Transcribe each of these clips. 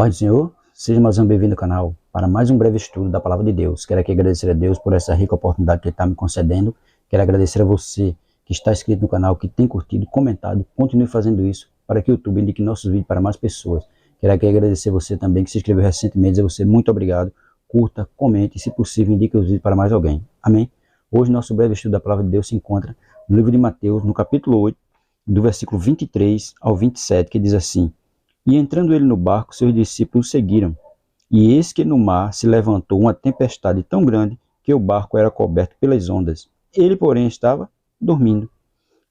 A paz do Senhor, seja mais um bem-vindo ao canal para mais um breve estudo da Palavra de Deus. Quero aqui agradecer a Deus por essa rica oportunidade que Ele está me concedendo. Quero agradecer a você que está inscrito no canal, que tem curtido, comentado, continue fazendo isso para que o YouTube indique nossos vídeos para mais pessoas. Quero aqui agradecer a você também que se inscreveu recentemente, dizer a você muito obrigado, curta, comente e se possível indique os vídeos para mais alguém. Amém? Hoje nosso breve estudo da Palavra de Deus se encontra no livro de Mateus, no capítulo 8, do versículo 23 ao 27, que diz assim: E entrando ele no barco, seus discípulos o seguiram. E eis que no mar se levantou uma tempestade tão grande que o barco era coberto pelas ondas. Ele, porém, estava dormindo.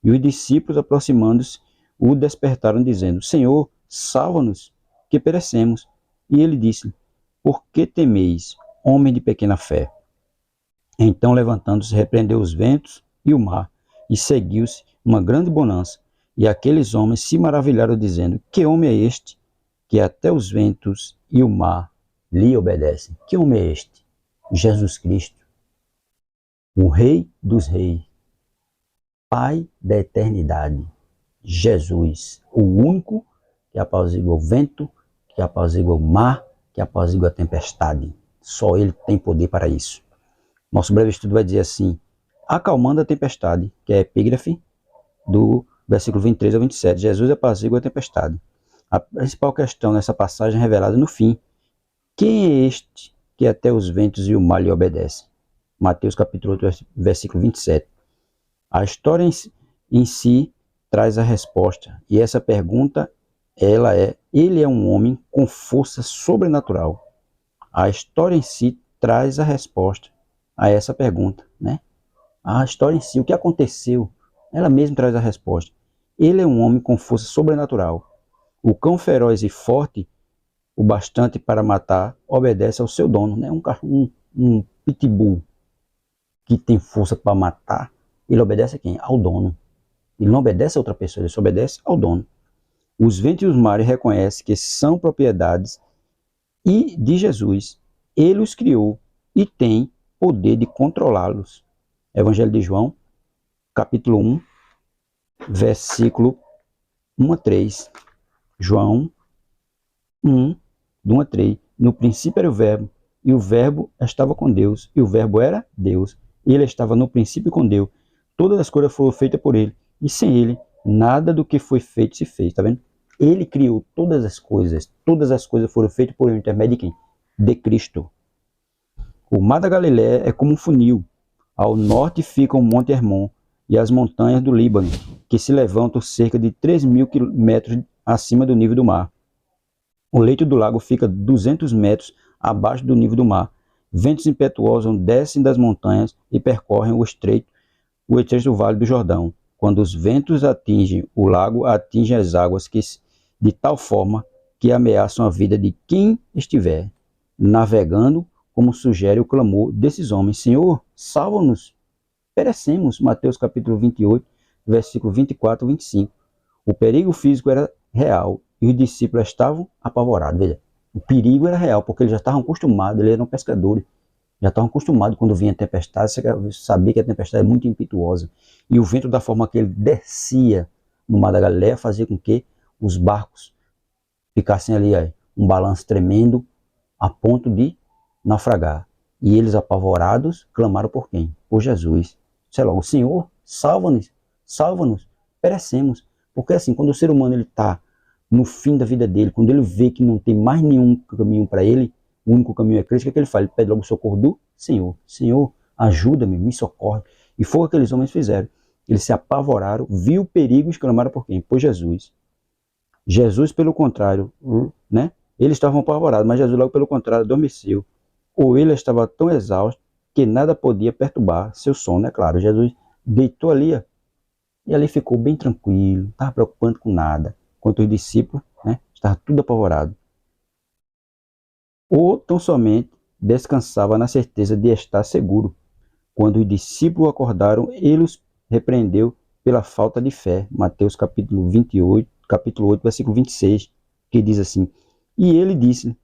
E os discípulos, aproximando-se, o despertaram, dizendo: Senhor, salva-nos, que perecemos. E ele disse: Por que temeis, homem de pequena fé? Então, levantando-se, repreendeu os ventos e o mar, e seguiu-se uma grande bonança. E aqueles homens se maravilharam, dizendo: Que homem é este, que até os ventos e o mar lhe obedecem? Que homem é este? Jesus Cristo, o Rei dos Reis, Pai da eternidade. Jesus, o único que apazigua o vento, que apazigua o mar, que apazigua a tempestade. Só Ele tem poder para isso. Nosso breve estudo vai dizer assim: acalmando a tempestade, que é a epígrafe do versículo 23 ao 27, Jesus apazigua a tempestade. A principal questão nessa passagem é revelada no fim. Quem é este que até os ventos e o mar lhe obedecem? Mateus capítulo 8, versículo 27. A história em si traz a resposta. E essa pergunta, ele é um homem com força sobrenatural. A história em si traz a resposta a essa pergunta, né? A história em si, o que aconteceu, ela mesma traz a resposta. Ele é um homem com força sobrenatural. O cão feroz e forte, o bastante para matar, obedece ao seu dono, né? Um pitbull que tem força para matar, ele obedece a quem? Ao dono. Ele não obedece a outra pessoa, ele só obedece ao dono. Os ventos e os mares reconhecem que são propriedades e de Jesus. Ele os criou e tem poder de controlá-los. Evangelho de João, capítulo 1, versículo 1 a 3. João 1, do 1 a 3. No princípio era o verbo, e o verbo estava com Deus, e o verbo era Deus. Ele estava no princípio com Deus. Todas as coisas foram feitas por ele, e sem ele, nada do que foi feito se fez. Tá vendo? Ele criou todas as coisas foram feitas por intermédio de quem? De Cristo. O mar da Galileia é como um funil. Ao norte fica o Monte Hermon e as montanhas do Líbano, que se levantam cerca de 3.000 metros acima do nível do mar. O leito do lago fica 200 metros abaixo do nível do mar. Ventos impetuosos descem das montanhas e percorrem o estreito do Vale do Jordão. Quando os ventos atingem o lago, atingem as águas de tal forma que ameaçam a vida de quem estiver navegando, como sugere o clamor desses homens: Senhor, salva-nos, perecemos. Mateus capítulo 28, versículo 24 e 25. O perigo físico era real e os discípulos estavam apavorados. Veja, o perigo era real, porque eles já estavam acostumados, eles eram pescadores, já estavam acostumados quando vinha a tempestade, você sabia que a tempestade é muito impetuosa. E o vento, da forma que ele descia no mar da Galileia, fazia com que os barcos ficassem ali, um balanço tremendo, a ponto de naufragar. E eles, apavorados, clamaram por quem? Por Jesus. Sei lá, o Senhor, salva-nos, salva-nos, perecemos. Porque assim, quando o ser humano está no fim da vida dele, quando ele vê que não tem mais nenhum caminho para ele, o único caminho é Cristo, o que ele faz? Ele pede logo o socorro do Senhor. Senhor, ajuda-me, me socorre. E foi o que aqueles homens fizeram. Eles se apavoraram, viu o perigo e exclamaram por quem? Por Jesus. Jesus, pelo contrário, né? Eles estavam apavorados, mas Jesus, logo pelo contrário, adormeceu. Ou ele estava tão exausto que nada podia perturbar seu sono, é claro. Jesus deitou ali, e ali ficou bem tranquilo, não estava preocupando com nada. Enquanto os discípulos, né, estavam tudo apavorados. Ou tão somente descansava na certeza de estar seguro. Quando os discípulos acordaram, ele os repreendeu pela falta de fé. Mateus capítulo 28, capítulo 8, versículo 26, que diz assim: E ele disse: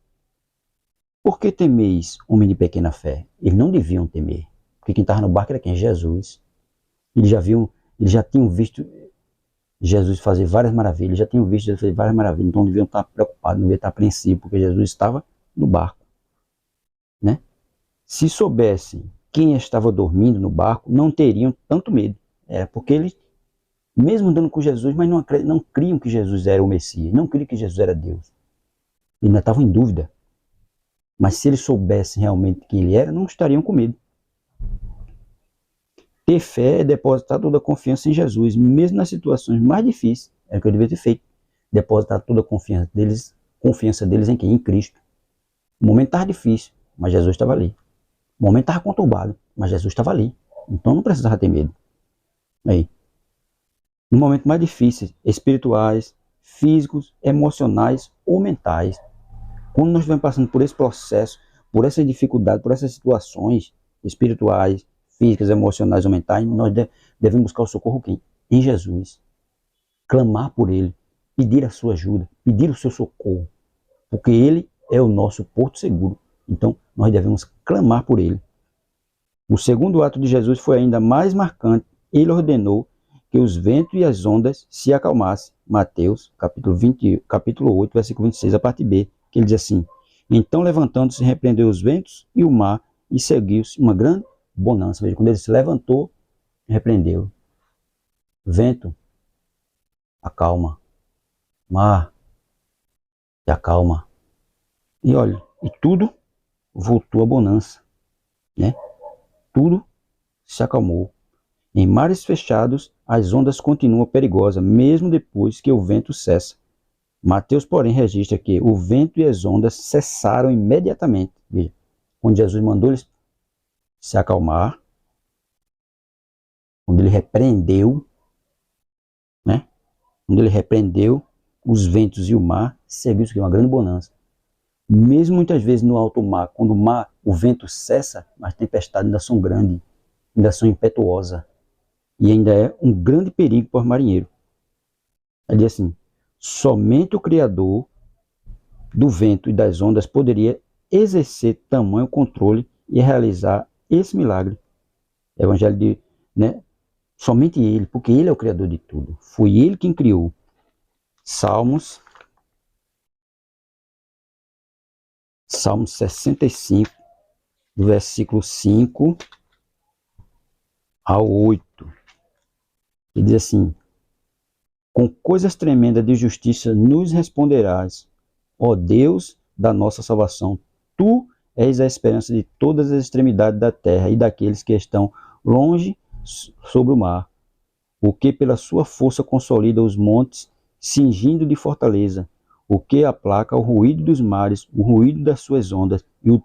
Por que temeis, homem de pequena fé? Eles não deviam temer, porque quem estava no barco era quem? Jesus. Eles já tinham visto Jesus fazer várias maravilhas, já tinham visto Jesus fazer várias maravilhas, então não deviam estar preocupados, não deviam estar apreensivos, porque Jesus estava no barco, né? Se soubessem quem estava dormindo no barco, não teriam tanto medo. Porque eles, mesmo andando com Jesus, mas não criam que Jesus era o Messias, não criam que Jesus era Deus. E ainda estavam em dúvida. Mas se eles soubessem realmente quem ele era, não estariam com medo. Ter fé é depositar toda a confiança em Jesus, mesmo nas situações mais difíceis. É o que eu devia ter feito. Depositar toda a confiança deles em quem? Em Cristo. O momento estava difícil, mas Jesus estava ali. O momento estava conturbado, mas Jesus estava ali. Então não precisava ter medo. Aí, no momento mais difícil, espirituais, físicos, emocionais ou mentais, quando nós estivermos passando por esse processo, por essa dificuldade, por essas situações espirituais, físicas, emocionais ou mentais, nós devemos buscar o socorro quem? Em Jesus. Clamar por Ele, pedir a sua ajuda, pedir o seu socorro, porque Ele é o nosso porto seguro. Então, nós devemos clamar por Ele. O segundo ato de Jesus foi ainda mais marcante. Ele ordenou que os ventos e as ondas se acalmassem. Mateus, capítulo 8, versículo 26, a parte B, que ele diz assim: então, levantando-se, repreendeu os ventos e o mar, e seguiu-se uma grande bonança. Veja, quando ele se levantou, repreendeu. Vento, acalma. Mar, se acalma. E olha, e tudo voltou à bonança, né? Tudo se acalmou. Em mares fechados, as ondas continuam perigosas, mesmo depois que o vento cessa. Mateus, porém, registra que o vento e as ondas cessaram imediatamente. Veja, quando Jesus mandou eles se acalmar, quando ele repreendeu, né? Quando ele repreendeu os ventos e o mar, seguiu-se uma grande bonança. Mesmo muitas vezes no alto mar, quando o vento cessa, as tempestades ainda são grandes, ainda são impetuosas. E ainda é um grande perigo para o marinheiro. Ele diz assim: somente o Criador do vento e das ondas poderia exercer tamanho controle e realizar esse milagre. Evangelho de, né? Somente Ele, porque Ele é o Criador de tudo. Foi Ele quem criou. Salmos 65, do versículo 5 ao 8. Ele diz assim: com coisas tremendas de justiça nos responderás, ó Deus da nossa salvação. Tu és a esperança de todas as extremidades da terra e daqueles que estão longe sobre o mar. O que pela sua força consolida os montes, cingindo de fortaleza. O que aplaca o ruído dos mares, o ruído das suas ondas e o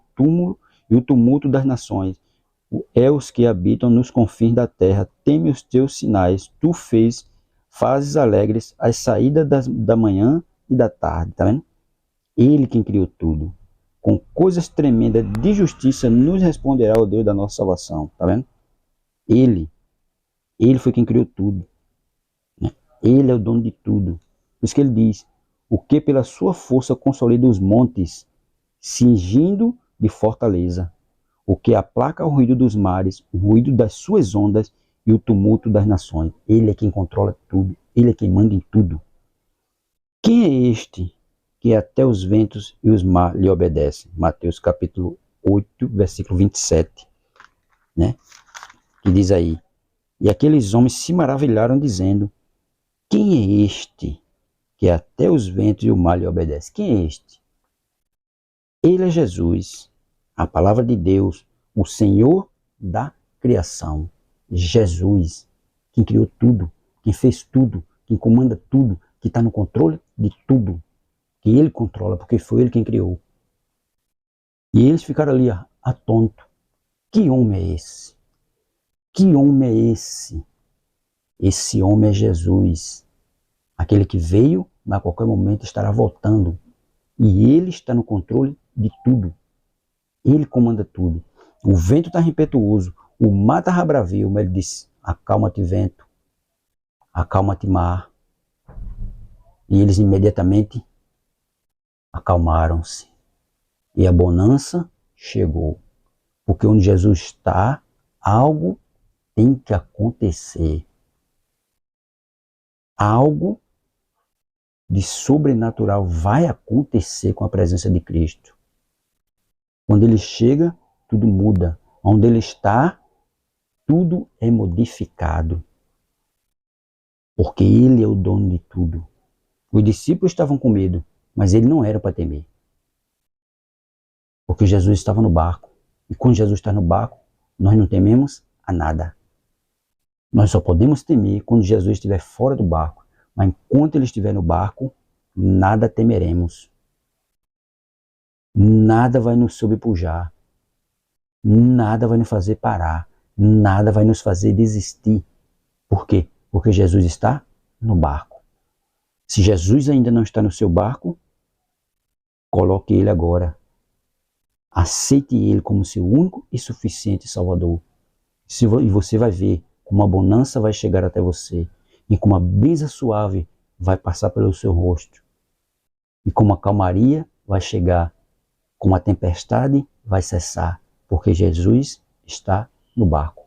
tumulto das nações. É os que habitam nos confins da terra, teme os teus sinais. Tu fazes alegres as saídas da manhã e da tarde. Tá vendo? Ele quem criou tudo. Com coisas tremendas de justiça nos responderá o Deus da nossa salvação. Tá vendo? Ele foi quem criou tudo. Né? Ele é o dono de tudo. Por isso que ele diz: o que pela sua força consolida os montes, cingindo de fortaleza. O que aplaca o ruído dos mares, o ruído das suas ondas e o tumulto das nações. Ele é quem controla tudo. Ele é quem manda em tudo. Quem é este que até os ventos e os mares lhe obedecem? Mateus capítulo 8, versículo 27. Né? Que diz aí: e aqueles homens se maravilharam, dizendo: quem é este que até os ventos e o mar lhe obedecem? Quem é este? Ele é Jesus, a palavra de Deus, o Senhor da criação. Jesus, quem criou tudo, quem fez tudo, quem comanda tudo, que está no controle de tudo, que Ele controla, porque foi Ele quem criou. E eles ficaram ali atônitos. Que homem é esse? Que homem é esse? Esse homem é Jesus, aquele que veio, mas a qualquer momento estará voltando. E Ele está no controle de tudo. Ele comanda tudo. O vento está impetuoso, o mar está bravio, mas ele disse: acalma-te vento, acalma-te mar. E eles imediatamente acalmaram-se. E a bonança chegou. Porque onde Jesus está, algo tem que acontecer. Algo de sobrenatural vai acontecer com a presença de Cristo. Quando ele chega, tudo muda. Onde ele está, tudo é modificado. Porque ele é o dono de tudo. Os discípulos estavam com medo, mas ele não era para temer. Porque Jesus estava no barco. E quando Jesus está no barco, nós não tememos a nada. Nós só podemos temer quando Jesus estiver fora do barco. Mas enquanto ele estiver no barco, nada temeremos. Nada vai nos sobrepujar. Nada vai nos fazer parar. Nada vai nos fazer desistir. Por quê? Porque Jesus está no barco. Se Jesus ainda não está no seu barco, coloque ele agora. Aceite ele como seu único e suficiente Salvador. E você vai ver como a bonança vai chegar até você. E como a brisa suave vai passar pelo seu rosto. E como a calmaria vai chegar. Como a tempestade vai cessar. Porque Jesus está no barco.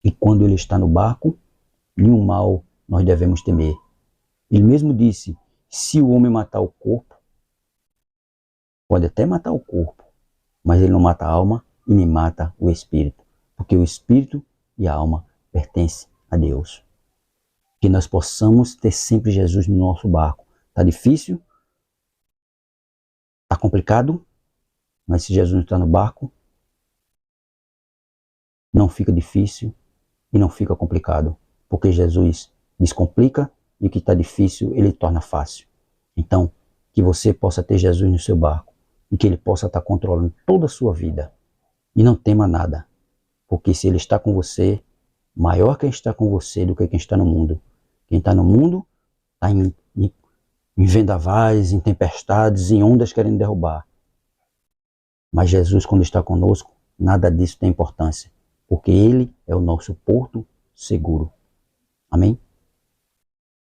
E quando ele está no barco, nenhum mal nós devemos temer. Ele mesmo disse, se o homem matar o corpo, pode até matar o corpo, mas ele não mata a alma e nem mata o espírito. Porque o espírito e a alma pertencem a Deus. Que nós possamos ter sempre Jesus no nosso barco. Está difícil? Está complicado? Mas se Jesus não está no barco, não fica difícil e não fica complicado. Porque Jesus descomplica e o que está difícil ele torna fácil. Então, que você possa ter Jesus no seu barco e que ele possa estar controlando toda a sua vida. E não tema nada. Porque se ele está com você, maior quem está com você do que quem está no mundo. Quem está no mundo está em vendavais, em tempestades, em ondas querendo derrubar. Mas Jesus, quando está conosco, nada disso tem importância. Porque ele é o nosso porto seguro. Amém?